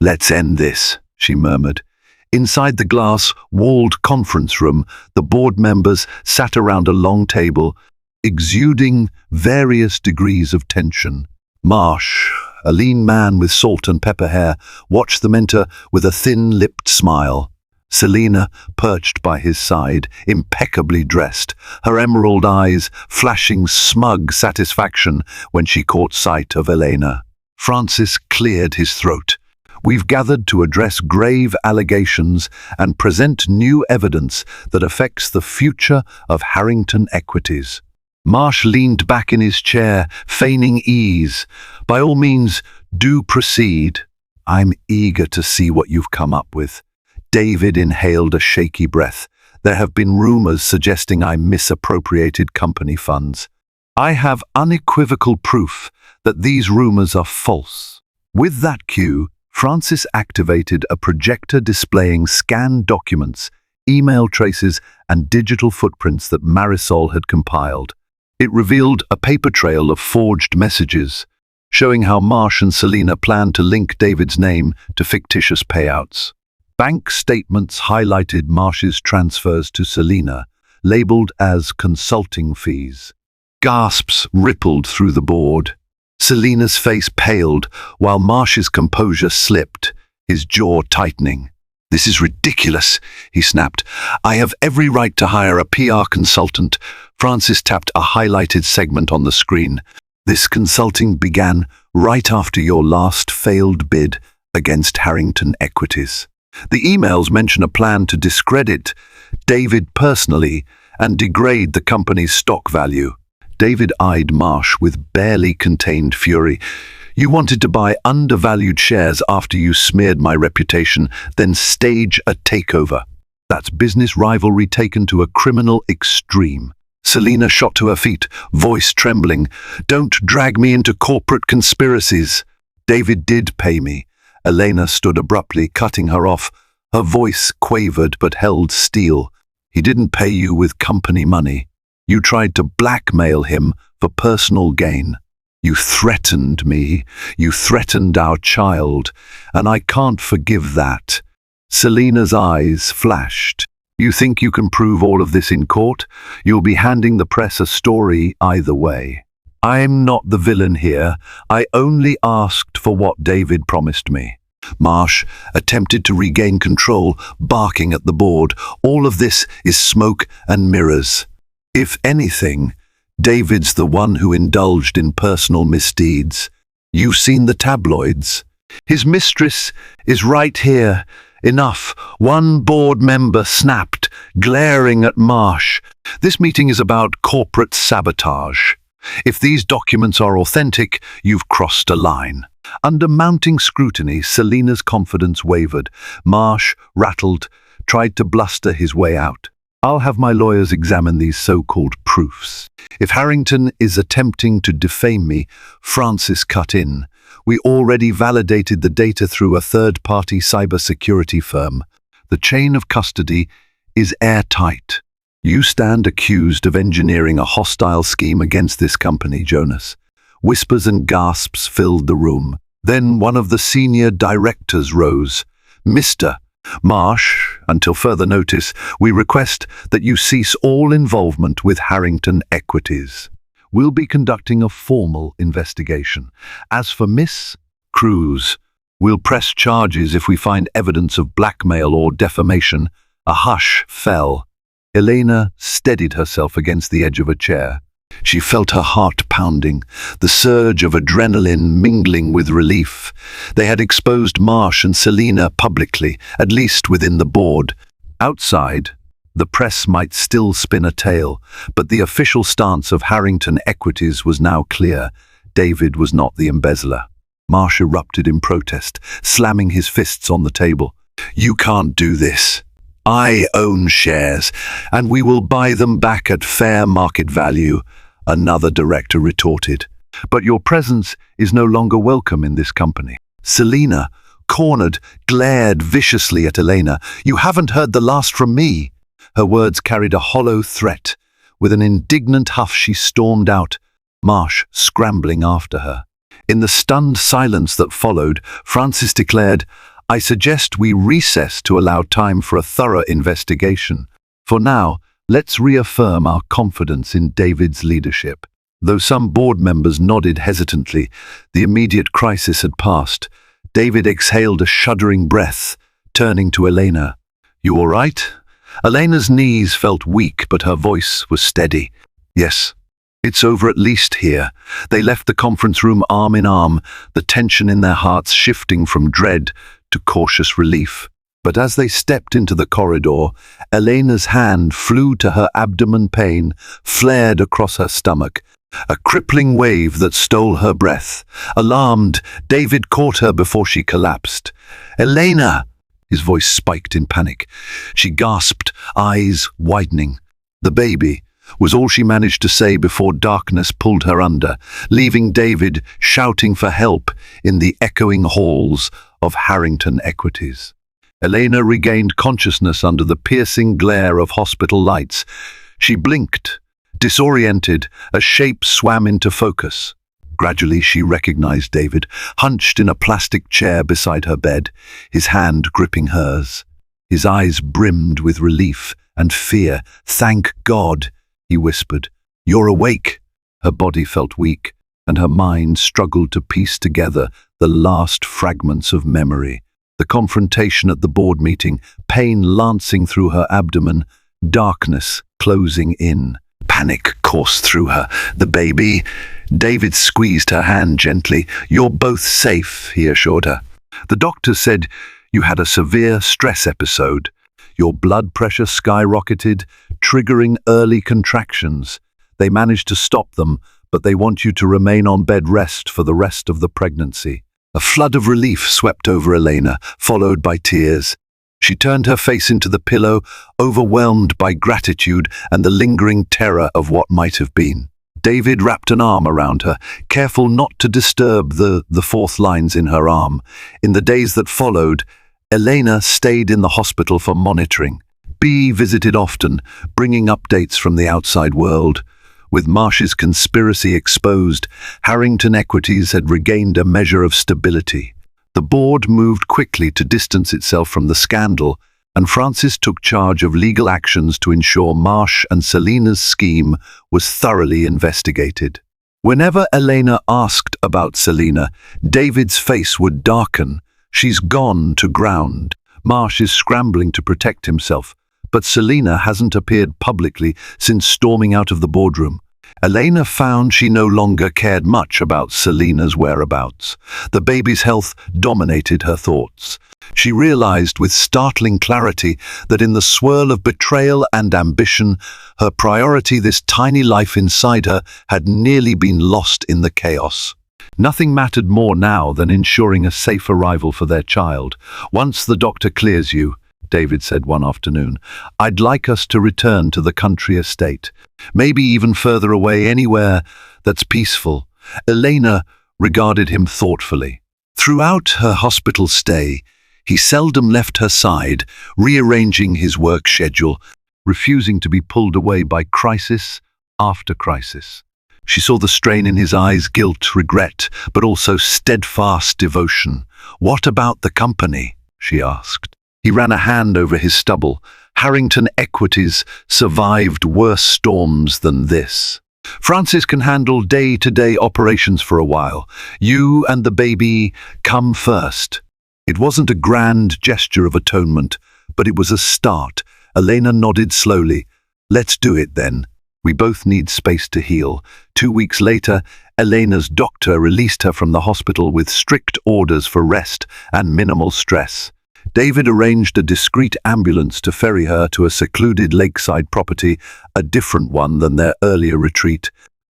Let's end this, she murmured. Inside the glass-walled conference room, the board members sat around a long table, exuding various degrees of tension. Marsh, a lean man with salt and pepper hair, watched them enter with a thin-lipped smile. Selena, perched by his side, impeccably dressed, her emerald eyes flashing smug satisfaction when she caught sight of Elena. Francis cleared his throat. We've gathered to address grave allegations and present new evidence that affects the future of Harrington Equities. Marsh leaned back in his chair, feigning ease. By all means, do proceed. I'm eager to see what you've come up with. David inhaled a shaky breath. There have been rumors suggesting I misappropriated company funds. I have unequivocal proof that these rumors are false. With that cue, Francis activated a projector displaying scanned documents, email traces, and digital footprints that Marisol had compiled. It revealed a paper trail of forged messages, showing how Marsh and Selena planned to link David's name to fictitious payouts. Bank statements highlighted Marsh's transfers to Selena, labeled as consulting fees. Gasps rippled through the board. Selena's face paled, while Marsh's composure slipped, his jaw tightening. This is ridiculous, he snapped. I have every right to hire a PR consultant. Francis tapped a highlighted segment on the screen. This consulting began right after your last failed bid against Harrington Equities. The emails mention a plan to discredit David personally and degrade the company's stock value. David eyed Marsh with barely contained fury. You wanted to buy undervalued shares after you smeared my reputation, then stage a takeover. That's business rivalry taken to a criminal extreme. Selina shot to her feet, voice trembling. "Don't drag me into corporate conspiracies." "David did pay me." Elena stood abruptly, cutting her off. Her voice quavered but held steel. "He didn't pay you with company money. You tried to blackmail him for personal gain. You threatened me. You threatened our child. And I can't forgive that." Selina's eyes flashed. "You think you can prove all of this in court? You'll be handing the press a story either way. I'm not the villain here. I only asked for what David promised me." Marsh attempted to regain control, barking at the board. "All of this is smoke and mirrors. If anything, David's the one who indulged in personal misdeeds. You've seen the tabloids. His mistress is right here. Enough." One board member snapped, glaring at Marsh. "This meeting is about corporate sabotage. If these documents are authentic, you've crossed a line." Under mounting scrutiny, Selina's confidence wavered. Marsh, rattled, tried to bluster his way out. "I'll have my lawyers examine these so-called proofs. If Harrington is attempting to defame me," Francis cut in. "We already validated the data through a third-party cybersecurity firm. The chain of custody is airtight. You stand accused of engineering a hostile scheme against this company, Jonas." Whispers and gasps filled the room. Then one of the senior directors rose. "Mr. Marsh, until further notice, we request that you cease all involvement with Harrington Equities. We'll be conducting a formal investigation. As for Miss Cruz, we'll press charges if we find evidence of blackmail or defamation." A hush fell. Elena steadied herself against the edge of a chair. She felt her heart pounding, the surge of adrenaline mingling with relief. They had exposed Marsh and Selina publicly, at least within the board. Outside, the press might still spin a tale, but the official stance of Harrington Equities was now clear. David was not the embezzler. Marsh erupted in protest, slamming his fists on the table. "You can't do this. I own shares, and we will buy them back at fair market value," another director retorted. "But your presence is no longer welcome in this company." Selina, cornered, glared viciously at Elena. "You haven't heard the last from me." Her words carried a hollow threat. With an indignant huff, she stormed out, Marsh scrambling after her. In the stunned silence that followed, Francis declared, "I suggest we recess to allow time for a thorough investigation. For now, let's reaffirm our confidence in David's leadership." Though some board members nodded hesitantly, the immediate crisis had passed. David exhaled a shuddering breath, turning to Elena. "You all right?" Elena's knees felt weak, but her voice was steady. "Yes, it's over at least here." They left the conference room arm in arm, the tension in their hearts shifting from dread to cautious relief. But as they stepped into the corridor, Elena's hand flew to her abdomen. Pain flared across her stomach, a crippling wave that stole her breath. Alarmed, David caught her before she collapsed. "Elena!" His voice spiked in panic. She gasped, eyes widening. "The baby," was all she managed to say before darkness pulled her under, leaving David shouting for help in the echoing halls of Harrington Equities. Elena regained consciousness under the piercing glare of hospital lights. She blinked, disoriented, a shape swam into focus. Gradually she recognized David, hunched in a plastic chair beside her bed, his hand gripping hers. His eyes brimmed with relief and fear. "Thank God," he whispered. "You're awake." Her body felt weak, and her mind struggled to piece together the last fragments of memory. The confrontation at the board meeting, pain lancing through her abdomen, darkness closing in. Panic coursed through her. "The baby?" David squeezed her hand gently. "You're both safe," he assured her. "The doctor said you had a severe stress episode. Your blood pressure skyrocketed, triggering early contractions. They managed to stop them, but they want you to remain on bed rest for the rest of the pregnancy." A flood of relief swept over Elena, followed by tears. She turned her face into the pillow, overwhelmed by gratitude and the lingering terror of what might have been. David wrapped an arm around her, careful not to disturb the fourth lines in her arm. In the days that followed, Elena stayed in the hospital for monitoring. B visited often, bringing updates from the outside world. With Marsh's conspiracy exposed, Harrington Equities had regained a measure of stability. The board moved quickly to distance itself from the scandal, and Francis took charge of legal actions to ensure Marsh and Selina's scheme was thoroughly investigated. Whenever Elena asked about Selina, David's face would darken. She's gone to ground. Marsh is scrambling to protect himself, but Selina hasn't appeared publicly since storming out of the boardroom. Elena found she no longer cared much about Selina's whereabouts. The baby's health dominated her thoughts. She realized with startling clarity that in the swirl of betrayal and ambition, her priority, this tiny life inside her, had nearly been lost in the chaos. Nothing mattered more now than ensuring a safe arrival for their child. "Once the doctor clears you," David said one afternoon, "I'd like us to return to the country estate. Maybe even further away, anywhere that's peaceful." Elena regarded him thoughtfully. Throughout her hospital stay, he seldom left her side, rearranging his work schedule, refusing to be pulled away by crisis after crisis. She saw the strain in his eyes, guilt, regret, but also steadfast devotion. "What about the company?" she asked. He ran a hand over his stubble. "Harrington Equities survived worse storms than this. Francis can handle day-to-day operations for a while. You and the baby come first." It wasn't a grand gesture of atonement, but it was a start. Elena nodded slowly. "Let's do it then. We both need space to heal." 2 weeks later, Elena's doctor released her from the hospital with strict orders for rest and minimal stress. David arranged a discreet ambulance to ferry her to a secluded lakeside property, a different one than their earlier retreat,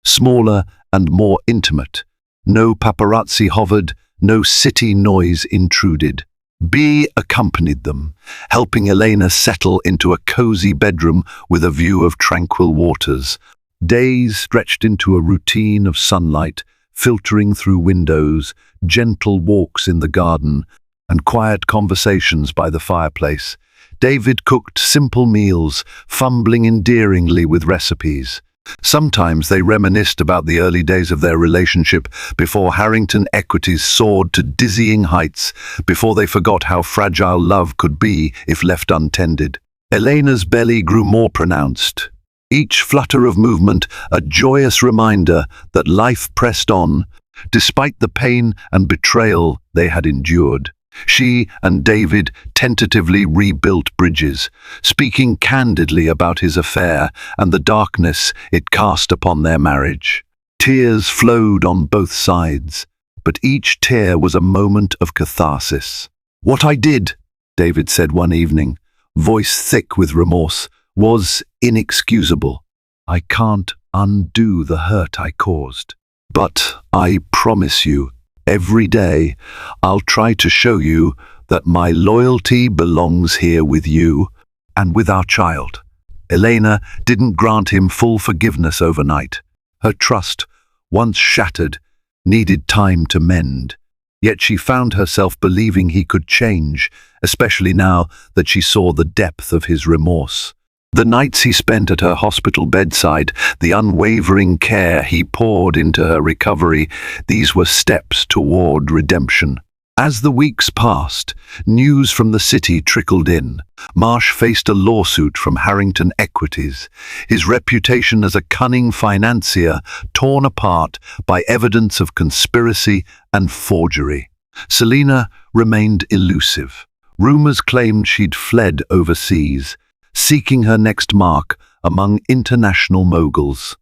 smaller and more intimate. No paparazzi hovered, no city noise intruded. B accompanied them, helping Elena settle into a cozy bedroom with a view of tranquil waters. Days stretched into a routine of sunlight, filtering through windows, gentle walks in the garden, and quiet conversations by the fireplace. David cooked simple meals, fumbling endearingly with recipes. Sometimes they reminisced about the early days of their relationship, before Harrington Equities soared to dizzying heights, before they forgot how fragile love could be if left untended. Elena's belly grew more pronounced, each flutter of movement a joyous reminder that life pressed on, despite the pain and betrayal they had endured. She and David tentatively rebuilt bridges, speaking candidly about his affair and the darkness it cast upon their marriage. Tears flowed on both sides, but each tear was a moment of catharsis. "What I did," David said one evening, voice thick with remorse, "was inexcusable. I can't undo the hurt I caused. But I promise you, every day, I'll try to show you that my loyalty belongs here with you and with our child." Elena didn't grant him full forgiveness overnight. Her trust, once shattered, needed time to mend. Yet she found herself believing he could change, especially now that she saw the depth of his remorse. The nights he spent at her hospital bedside, the unwavering care he poured into her recovery, these were steps toward redemption. As the weeks passed, news from the city trickled in. Marsh faced a lawsuit from Harrington Equities, his reputation as a cunning financier torn apart by evidence of conspiracy and forgery. Selina remained elusive. Rumors claimed she'd fled overseas, seeking her next mark among international moguls.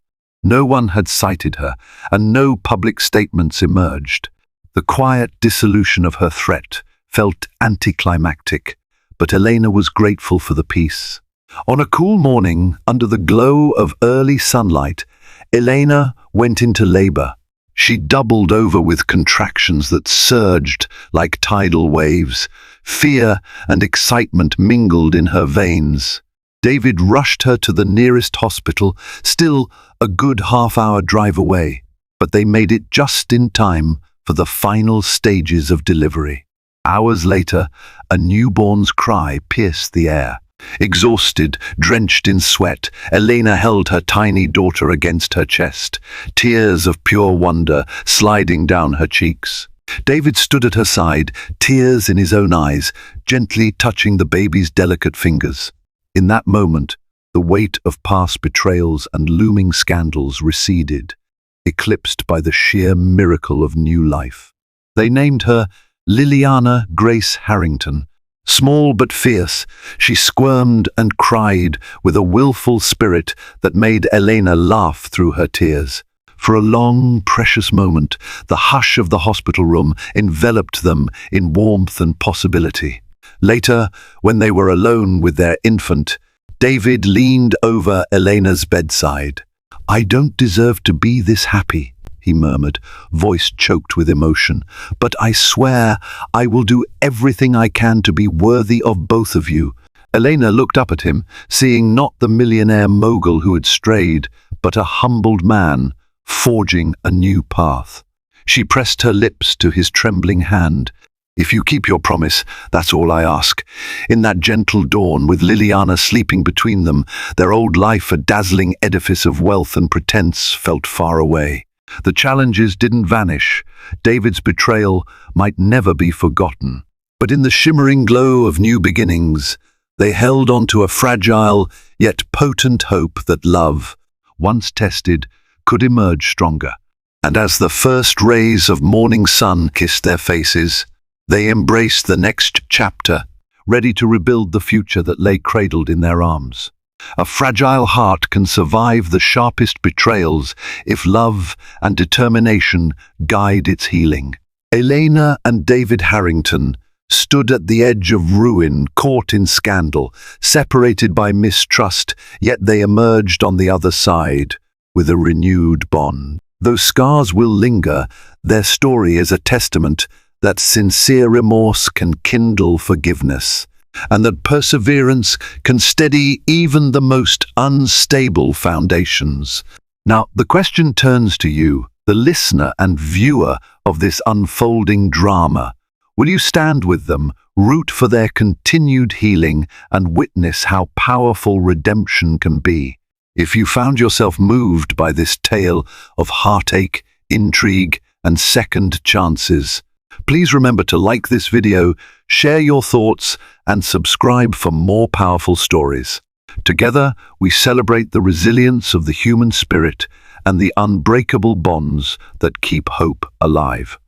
No one had cited her, and no public statements emerged. The quiet dissolution of her threat felt anticlimactic, but Elena was grateful for the peace. On a cool morning, under the glow of early sunlight, Elena went into labor. She doubled over with contractions that surged like tidal waves. Fear and excitement mingled in her veins. David rushed her to the nearest hospital, still a good half-hour drive away, but they made it just in time for the final stages of delivery. Hours later, a newborn's cry pierced the air. Exhausted, drenched in sweat, Elena held her tiny daughter against her chest, tears of pure wonder sliding down her cheeks. David stood at her side, tears in his own eyes, gently touching the baby's delicate fingers. In that moment, the weight of past betrayals and looming scandals receded, eclipsed by the sheer miracle of new life. They named her Liliana Grace Harrington. Small but fierce, she squirmed and cried with a willful spirit that made Elena laugh through her tears. For a long, precious moment, the hush of the hospital room enveloped them in warmth and possibility. Later, when they were alone with their infant, David leaned over Elena's bedside. "I don't deserve to be this happy," he murmured, voice choked with emotion. "But I swear I will do everything I can to be worthy of both of you." Elena looked up at him, seeing not the millionaire mogul who had strayed, but a humbled man forging a new path. She pressed her lips to his trembling hand. "If you keep your promise, that's all I ask." In that gentle dawn, with Liliana sleeping between them, their old life a dazzling edifice of wealth and pretense felt far away. The challenges didn't vanish. David's betrayal might never be forgotten. But in the shimmering glow of new beginnings, they held on to a fragile yet potent hope that love, once tested, could emerge stronger. And as the first rays of morning sun kissed their faces, they embraced the next chapter, ready to rebuild the future that lay cradled in their arms. A fragile heart can survive the sharpest betrayals if love and determination guide its healing. Elena and David Harrington stood at the edge of ruin, caught in scandal, separated by mistrust, yet they emerged on the other side with a renewed bond. Though scars will linger, their story is a testament that sincere remorse can kindle forgiveness, and that perseverance can steady even the most unstable foundations. Now, the question turns to you, the listener and viewer of this unfolding drama. Will you stand with them, root for their continued healing, and witness how powerful redemption can be? If you found yourself moved by this tale of heartache, intrigue, and second chances, please remember to like this video, share your thoughts, and subscribe for more powerful stories. Together, we celebrate the resilience of the human spirit and the unbreakable bonds that keep hope alive.